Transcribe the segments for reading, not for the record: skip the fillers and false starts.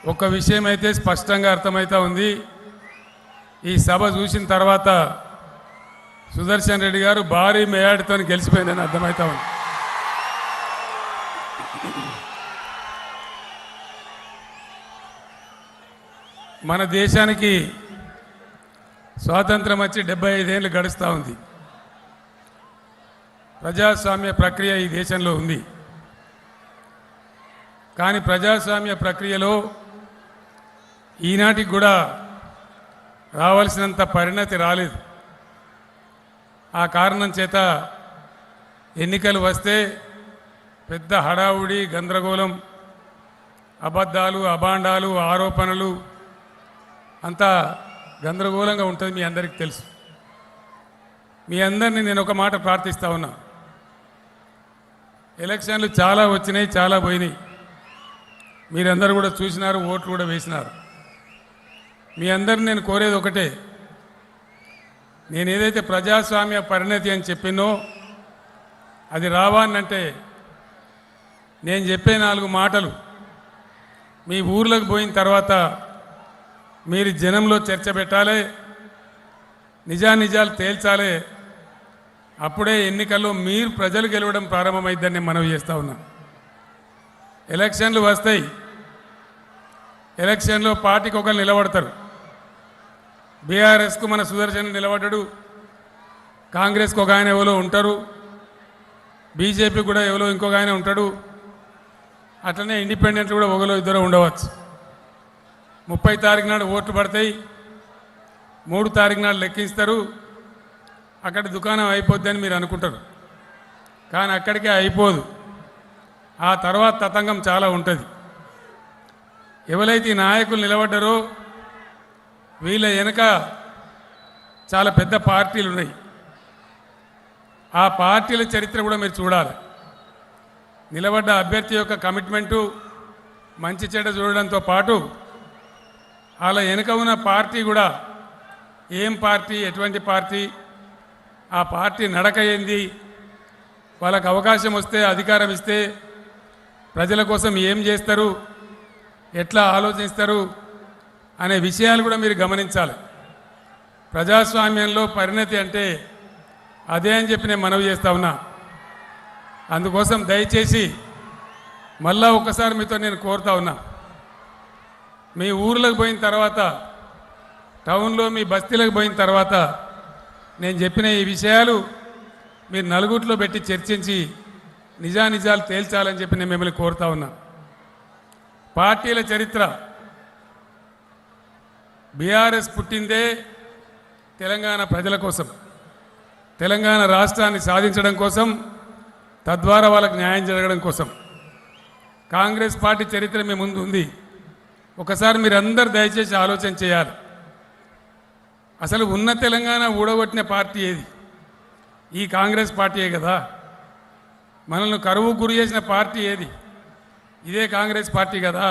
ఒక విషయం అయితే స్పష్టంగా అర్థమైతా ఉంది. ఈ సభ చూసిన తర్వాత సుదర్శన్ రెడ్డి గారు భారీ మేయాడితో గెలిచిపోయిందని అర్థమైతా ఉంది. మన దేశానికి స్వాతంత్రం వచ్చి 75 ఏళ్ళు గడుస్తూ ఉంది. ప్రజాస్వామ్య ప్రక్రియ ఈ దేశంలో ఉంది. కానీ ప్రజాస్వామ్య ప్రక్రియలో ఈనాటికి కూడా రావాల్సినంత పరిణతి రాలేదు. ఆ కారణం చేత ఎన్నికలు వస్తే పెద్ద హడావుడి, గందరగోళం, అబద్ధాలు, అభాండాలు, ఆరోపణలు అంతా గందరగోళంగా ఉంటుంది. మీ అందరికీ తెలుసు. మీ అందరినీ నేను ఒక మాట ప్రార్థిస్తా ఉన్నా. ఎలక్షన్లు చాలా వచ్చినాయి, చాలా పోయినాయి. మీరందరూ కూడా చూసినారు, ఓట్లు కూడా వేసినారు. మీ అందరిని నేను కోరేది ఒకటే, నేను ఏదైతే ప్రజాస్వామ్య పరిణతి అని చెప్పినో అది రావాలంటే నేను చెప్పే 4 మాటలు మీ ఊర్లకు పోయిన తర్వాత మీరు జనంలో చర్చ పెట్టాలి, నిజానిజాలు తేల్చాలి. అప్పుడే ఎన్నికల్లో మీరు ప్రజలు గెలవడం ప్రారంభమైద్దని నేను మనవి చేస్తూ ఉన్నా. ఎలక్షన్లు వస్తాయి. ఎలక్షన్లో పార్టీకి ఒకరు నిలబడతారు. బీఆర్ఎస్కు మన సుదర్శన్ నిలబడ్డాడు, కాంగ్రెస్కి ఒక ఆయన ఎవరో ఉంటారు, బీజేపీ కూడా ఎవరో ఇంకొక ఆయన ఉంటాడు, అట్లనే ఇండిపెండెంట్లు కూడా ఒకరు ఇద్దరు ఉండవచ్చు. 30 తారీఖు నాడు ఓట్లు పడతాయి, 3 తారీఖు నాడు లెక్కిస్తారు. అక్కడ దుకాణం అయిపోద్దని మీరు అనుకుంటారు, కానీ అక్కడికే అయిపోదు. ఆ తర్వాత తతంగం చాలా ఉంటుంది. ఎవరైతే ఈ నాయకులు నిలబడ్డారో వీళ్ళ వెనక చాలా పెద్ద పార్టీలు ఉన్నాయి. ఆ పార్టీల చరిత్ర కూడా మీరు చూడాలి. నిలబడ్డ అభ్యర్థి యొక్క కమిట్మెంటు, మంచి చెడ్డ చూడడంతో పాటు అలా వెనుక ఉన్న పార్టీ కూడా ఏం పార్టీ, ఎటువంటి పార్టీ, ఆ పార్టీ నడక ఏంది, వాళ్ళకు అవకాశం వస్తే, అధికారం ఇస్తే ప్రజల కోసం ఏం చేస్తారు, ఎట్లా ఆలోచిస్తారు అనే విషయాలు కూడా మీరు గమనించాలి. ప్రజాస్వామ్యంలో పరిణతి అంటే అదే అని చెప్పి నేను మనవి చేస్తా ఉన్నా. అందుకోసం దయచేసి మళ్ళా ఒకసారి మీతో నేను కోరుతా ఉన్నా, మీ ఊర్లకు పోయిన తర్వాత, టౌన్లో మీ బస్తీలకు పోయిన తర్వాత నేను చెప్పిన ఈ విషయాలు మీరు నలుగురిలో పెట్టి చర్చించి నిజానిజాలు తేల్చాలని చెప్పి నేను మిమ్మల్ని కోరుతా ఉన్నా. పార్టీల చరిత్ర, బీఆర్ఎస్ పుట్టిందే తెలంగాణ ప్రజల కోసం, తెలంగాణ రాష్ట్రాన్ని సాధించడం కోసం, తద్వారా వాళ్ళకు న్యాయం జరగడం కోసం. కాంగ్రెస్ పార్టీ చరిత్ర మీ ముందు ఉంది. ఒకసారి మీరందరూ దయచేసి ఆలోచన చేయాలి. అసలు ఉన్న తెలంగాణ ఊడగొట్టిన పార్టీ ఏది? ఈ కాంగ్రెస్ పార్టీయే కదా. మనల్ని కరువు గురి చేసిన పార్టీ ఏది? ఇదే కాంగ్రెస్ పార్టీ కదా.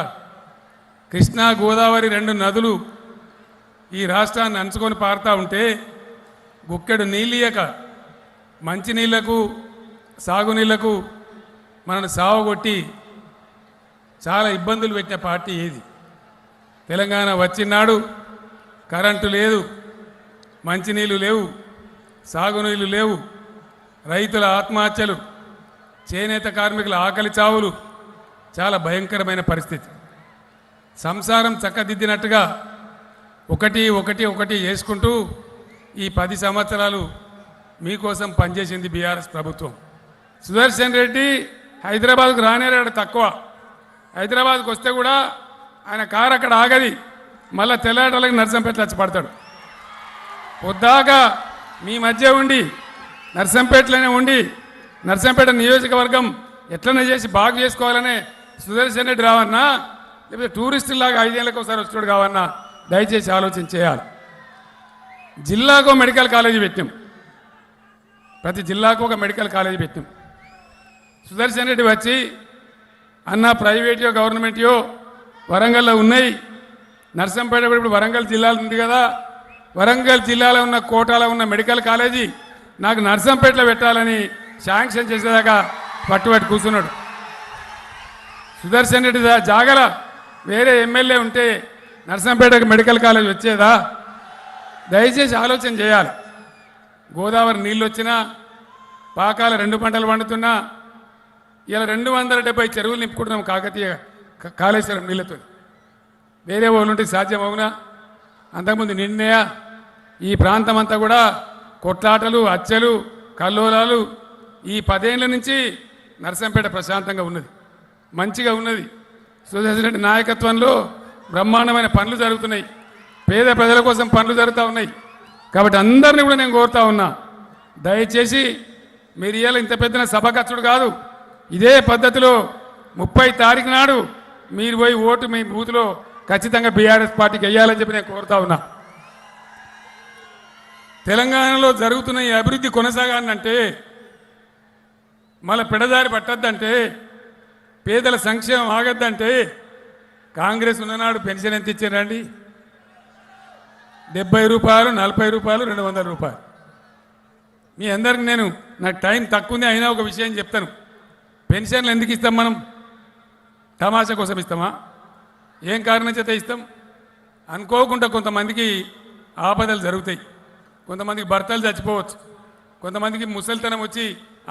కృష్ణా, గోదావరి 2 నదులు ఈ రాష్ట్రాన్ని అంచుకొని పారుతూ ఉంటే గుక్కెడు నీళ్ళియక మంచినీళ్లకు, సాగునీళ్లకు మనల్ని సావగొట్టి చాలా ఇబ్బందులు పెట్టిన పార్టీ ఏది? తెలంగాణ వచ్చినాడు కరెంటు లేదు, మంచినీళ్ళు లేవు, సాగునీళ్ళు లేవు, రైతుల ఆత్మహత్యలు, చేనేత కార్మికుల ఆకలి చావులు, చాలా భయంకరమైన పరిస్థితి. సంసారం చక్కదిద్దినట్టుగా ఒకటి ఒకటి ఒకటి చేసుకుంటూ ఈ 10 సంవత్సరాలు మీకోసం పనిచేసింది బీఆర్ఎస్ ప్రభుత్వం. సుదర్శన్ రెడ్డి హైదరాబాద్కు రానేరాడు తక్కువ. హైదరాబాద్కు వస్తే కూడా ఆయన కారు అక్కడ ఆగది, మళ్ళీ తెల్లాటలకి నర్సంపేటలో వచ్చి పడతాడు. పొద్దాక మీ మధ్య ఉండి, నర్సంపేటలోనే ఉండి, నర్సంపేట నియోజకవర్గం ఎట్లనే చేసి బాగు చేసుకోవాలనే సుదర్శన్ రెడ్డి రావన్నా, లేకపోతే టూరిస్టులాగా 5 ఏళ్ళకి ఒకసారి వచ్చాడు కావన్నా, దయచేసి ఆలోచన చేయాలి. జిల్లాకు మెడికల్ కాలేజీ పెట్టాం, ప్రతి జిల్లాకు ఒక మెడికల్ కాలేజీ పెట్టాం. సుదర్శన్ రెడ్డి వచ్చి అన్న ప్రైవేట్యో గవర్నమెంట్యో వరంగల్లో ఉన్నాయి, నర్సంపేట ఇప్పుడు వరంగల్ జిల్లాలో ఉంది కదా, వరంగల్ జిల్లాలో ఉన్న కోటాలో ఉన్న మెడికల్ కాలేజీ నాకు నర్సంపేటలో పెట్టాలని శాంక్షన్ చేసేదాకా పట్టుబట్టి కూర్చున్నాడు. సుదర్శన్ రెడ్డి జాగల వేరే ఎమ్మెల్యే ఉంటే నర్సంపేటకు మెడికల్ కాలేజ్ వచ్చేదా? దయచేసి ఆలోచన చేయాలి. గోదావరి నీళ్ళు వచ్చినా, పాకాల 2 పంటలు పండుతున్నా, ఇలా 270 చెరువులు నింపుకుంటున్నాం కాకతీయ కాళేశ్వరం నీళ్ళతో. వేరే వాళ్ళు ఉంటే సాధ్యం అవునా? అంతకుముందు నిన్నయ ఈ ప్రాంతం అంతా కూడా కొట్లాటలు, హత్యలు, కల్లోలాలు. ఈ 10 ఏళ్ల నుంచి నర్సంపేట ప్రశాంతంగా ఉన్నది, మంచిగా ఉన్నది. సుదర్శన్ రెడ్డి నాయకత్వంలో బ్రహ్మాండమైన పనులు జరుగుతున్నాయి. పేద ప్రజల కోసం పనులు జరుగుతూ ఉన్నాయి. కాబట్టి అందరినీ కూడా నేను కోరుతా ఉన్నా, దయచేసి మీరు ఇవాళ ఇంత పెద్ద సభ ఖర్చుడు కాదు, ఇదే పద్ధతిలో 30 తారీఖు నాడు మీరు పోయి ఓటు మీ బూత్లో ఖచ్చితంగా బీఆర్ఎస్ పార్టీకి వెయ్యాలని చెప్పి నేను కోరుతా ఉన్నా. తెలంగాణలో జరుగుతున్న ఈ అభివృద్ధి కొనసాగాలంటే, మళ్ళీ పెడదారి పట్టద్దంటే, పేదల సంక్షేమం ఆగద్దంటే, కాంగ్రెస్ ఉన్ననాడు పెన్షన్ ఎంత ఇచ్చారండి? 70 రూపాయలు, 40 రూపాయలు, 200 రూపాయలు. మీ అందరికి నేను, నాకు టైం తక్కువ ఉంది అయినా ఒక విషయం చెప్తాను. పెన్షన్లు ఎందుకు ఇస్తాం? మనం తమాషా కోసం ఇస్తామా? ఏం కారణం చేత ఇస్తాం? అనుకోకుండా కొంతమందికి ఆపదలు జరుగుతాయి, కొంతమందికి భర్తలు చచ్చిపోవచ్చు, కొంతమందికి ముసలితనం వచ్చి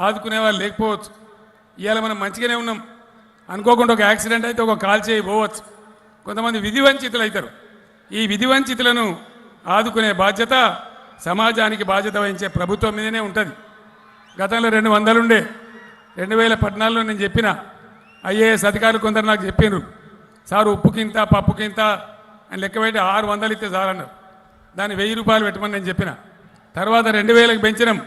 ఆదుకునే వాళ్ళు లేకపోవచ్చు. ఇవాళ మనం మంచిగానే ఉన్నాం, అనుకోకుండా ఒక యాక్సిడెంట్ అయితే ఒక కాల్ చేయి పోవచ్చు. కొంతమంది విధి వంచితులు అవుతారు. ఈ విధి వంచితులను ఆదుకునే బాధ్యత సమాజానికి బాధ్యత వహించే ప్రభుత్వం మీదనే ఉంటుంది. గతంలో 200 ఉండే, 2014లో నేను చెప్పిన ఐఏఎస్ అధికారులు కొందరు నాకు చెప్పినారు, సార్ ఉప్పుకింత పప్పుకింత అని లెక్క పెట్టి 600 ఇస్తే చాలన్నారు. దాన్ని 1000 రూపాయలు పెట్టమని నేను చెప్పిన. తర్వాత 2000కి పెంచినాం,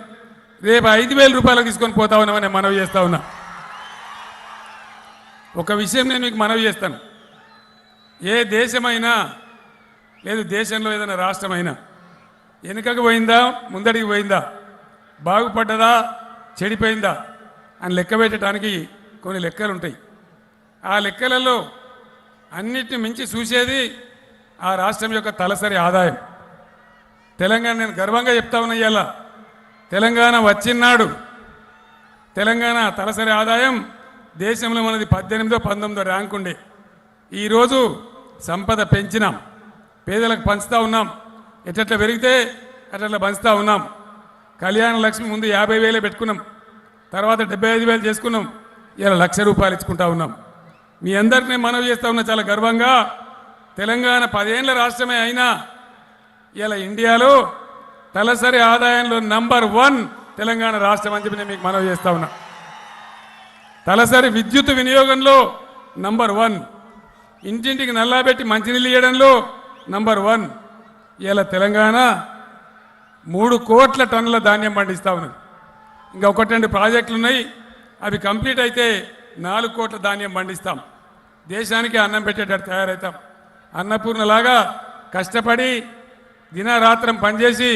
రేపు 5000 రూపాయలకు తీసుకొని పోతా ఉన్నామని మనవి చేస్తా ఉన్నా. ఒక విషయం నేను మీకు మనవి చేస్తాను, ఏ దేశమైనా లేదు దేశంలో ఏదైనా రాష్ట్రమైనా వెనుకకు పోయిందా ముందడికి పోయిందా, బాగుపడ్డదా చెడిపోయిందా అని లెక్క పెట్టడానికి కొన్ని లెక్కలు ఉంటాయి. ఆ లెక్కలలో అన్నిటిని మించి చూసేది ఆ రాష్ట్రం యొక్క తలసరి ఆదాయం. తెలంగాణ, నేను గర్వంగా చెప్తా ఉన్నా, ఇవాళ తెలంగాణ వచ్చినాడు తెలంగాణ తలసరి ఆదాయం దేశంలో మనది 18వ 19వ ర్యాంక్ ఉండే. ఈరోజు సంపద పెంచినాం, పేదలకు పంచుతూ ఉన్నాం, ఎట్లా పెరిగితే అట్లా పంచుతూ ఉన్నాం. కళ్యాణ లక్ష్మి ముందు 50,000 పెట్టుకున్నాం, తర్వాత 75,000 చేసుకున్నాం, ఇలా 1,00,000 రూపాయలు ఇచ్చుకుంటా ఉన్నాం. మీ అందరికీ నేను మనవి చేస్తా ఉన్నా, చాలా గర్వంగా తెలంగాణ 10 ఏళ్ల రాష్ట్రమే అయినా ఇలా ఇండియాలో తలసరి ఆదాయంలో నంబర్ 1 తెలంగాణ రాష్ట్రం అని చెప్పి నేను మీకు మనవి చేస్తా ఉన్నా. తలసరి విద్యుత్ వినియోగంలో నంబర్ 1, ఇంటింటికి నల్లాబెట్టి మంచినీళ్ళు ఇవ్వడంలో నంబర్ 1. ఇలా తెలంగాణ 3 కోట్ల టన్నుల ధాన్యం పండిస్తూ ఉన్నది. ఇంకా 1-2 ప్రాజెక్టులు ఉన్నాయి, అవి కంప్లీట్ అయితే 4 కోట్ల ధాన్యం పండిస్తాం. దేశానికి అన్నం పెట్టేటట్టు తయారవుతాం. అన్నపూర్ణలాగా కష్టపడి దినరాత్రం పనిచేసి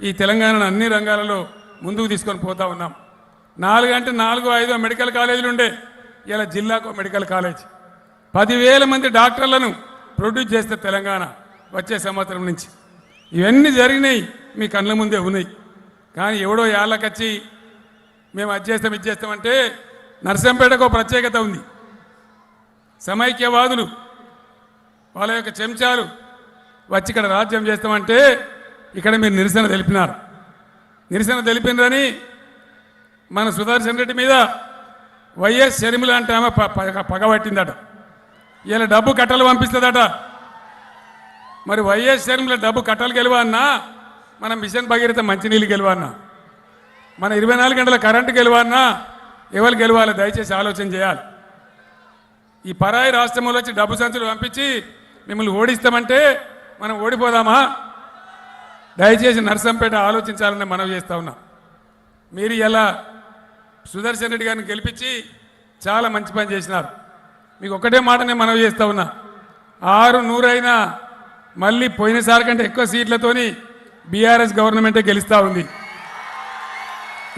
ఈ తెలంగాణను అన్ని రంగాలలో ముందుకు తీసుకొని పోతా ఉన్నాం. 4 అంటే 4, 5 మెడికల్ కాలేజీలు ఉండే, ఇలా జిల్లాకు మెడికల్ కాలేజ్. 10,000 మంది డాక్టర్లను ప్రొడ్యూస్ చేస్తే తెలంగాణ వచ్చే సంవత్సరం నుంచి. ఇవన్నీ జరిగినాయి, మీ కళ్ళ ముందే ఉన్నాయి. కానీ ఎవడో యాళ్ళకొచ్చి మేము అది చేస్తాం ఇది చేస్తామంటే, నర్సంపేటకు ప్రత్యేకత ఉంది. సమైక్యవాదులు వాళ్ళ యొక్క చెంచాలు వచ్చి ఇక్కడ రాజ్యం చేస్తామంటే ఇక్కడ మీరు నిరసన తెలిపినారు. నిరసన తెలిపినరని మన సుదర్శన్ రెడ్డి మీద వైఎస్ షర్మిల అంటే ఆమె పగబట్టిందట. ఇలా డబ్బు కట్టలు పంపిస్తుందట. మరి వైఎస్ షర్మిల డబ్బు కట్టలు గెలవన్నా, మన మిషన్ భగీరథ మంచినీళ్ళు గెలవన్నా, మన 24 గంటల కరెంటు గెలవన్నా, ఎవరు గెలవాలి? దయచేసి ఆలోచన చేయాలి. ఈ పరాయి రాష్ట్రంలో వచ్చి డబ్బు సంచులు పంపించి మిమ్మల్ని ఓడిస్తామంటే మనం ఓడిపోదామా? దయచేసి నర్సంపేట ఆలోచించాలని మనవి చేస్తా ఉన్నా. మీరు ఇలా సుదర్శన్ రెడ్డి గారిని గెలిపించి చాలా మంచి పని చేసినారు. మీకు ఒకటే మాట నేను మనవి చేస్తా ఉన్నా, 600 అయినా మళ్ళీ పోయినసారి కంటే ఎక్కువ సీట్లతోని బీఆర్ఎస్ గవర్నమెంటే గెలుస్తూ ఉంది.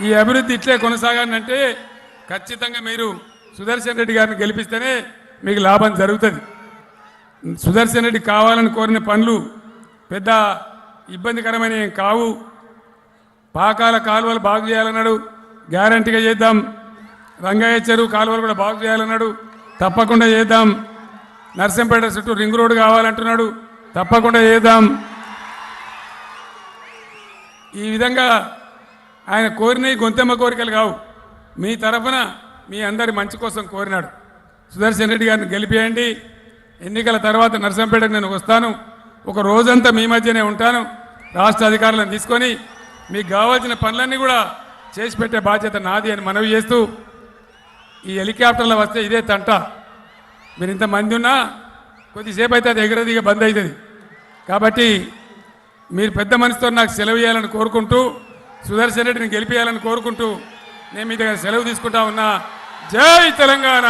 ఈ అభివృద్ధి ఇట్లే కొనసాగాలంటే ఖచ్చితంగా మీరు సుదర్శన్ రెడ్డి గారిని గెలిపిస్తేనే మీకు లాభం జరుగుతుంది. సుదర్శన్ రెడ్డి కావాలని కోరిన పనులు పెద్ద ఇబ్బందికరమైన కావు. పాకాల కాలువలు బాగు చేయాలన్నాడు, గ్యారంటీగా చేద్దాం. రంగయ్య చెరువు కాలువలు కూడా బాగు చేయాలన్నాడు, తప్పకుండా చేద్దాం. నర్సంపేట చుట్టూ రింగ్ రోడ్డు కావాలంటున్నాడు. తప్పకుండా చేద్దాం. ఈ విధంగా ఆయన కోరినవి గొంతెమ్మ కోరికలు కావు, మీ తరఫున మీ అందరి మంచి కోసం కోరినాడు. సుదర్శన్ రెడ్డి గారిని గెలిపేయండి. ఎన్నికల తర్వాత నర్సంపేటకు నేను వస్తాను, ఒక రోజంతా మీ మధ్యనే ఉంటాను. రాష్ట్ర అధికారులను తీసుకొని మీకు కావాల్సిన పనులన్నీ కూడా చేసి పెట్టే బాధ్యత నాది అని మనవి చేస్తూ, ఈ హెలికాప్టర్లో వస్తే ఇదే తంట. మీరు ఇంతమంది ఉన్నా కొద్దిసేపు అయితే అది ఎగరదిగా బంద్ అవుతుంది. కాబట్టి మీరు పెద్ద మనసుతో నాకు సెలవు ఇవ్వాలని కోరుకుంటూ, సుదర్శన్ రెడ్డిని గెలిపించాలని కోరుకుంటూ నేను మీ దగ్గర సెలవు తీసుకుంటా ఉన్నా. జై తెలంగాణ.